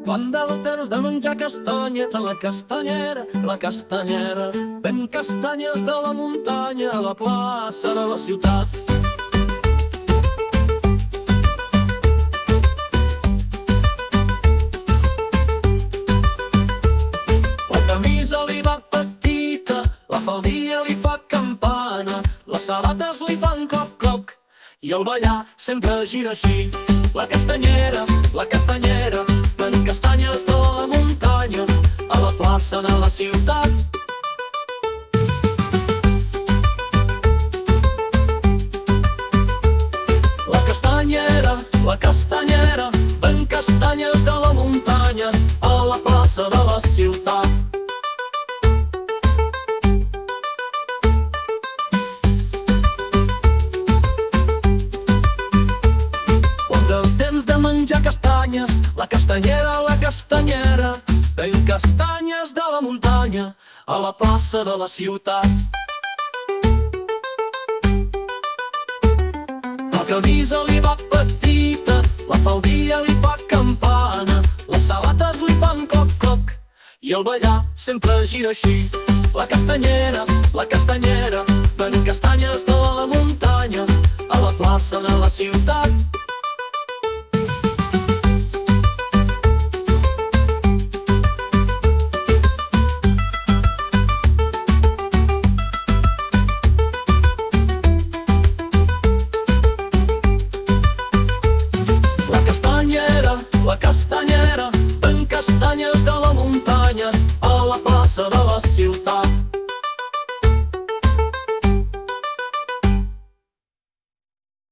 Quan del temps de menjar castanyes a la castanyera, ben castanyes de la muntanya a la plaça de la ciutat. La camisa li va petita, la faldilla li fa campana, les sabates li fan cloc-cloc i el ballar sempre gira així. La castanyera, ben castanyes de la muntanya a la plaça de la ciutat. La castanyera, ben castanyes de la muntanya a la plaça de la ciutat. De menjar castanyes, la castanyera, ben castanyes de la muntanya a la plaça de la ciutat. La camisa li va petita, la faldilla li fa campana, les sabates li fan cloc-cloc i el ballar sempre gira així. La castanyera, ben castanyes de la muntanya a la plaça de la ciutat. La castanyera, ben castanyes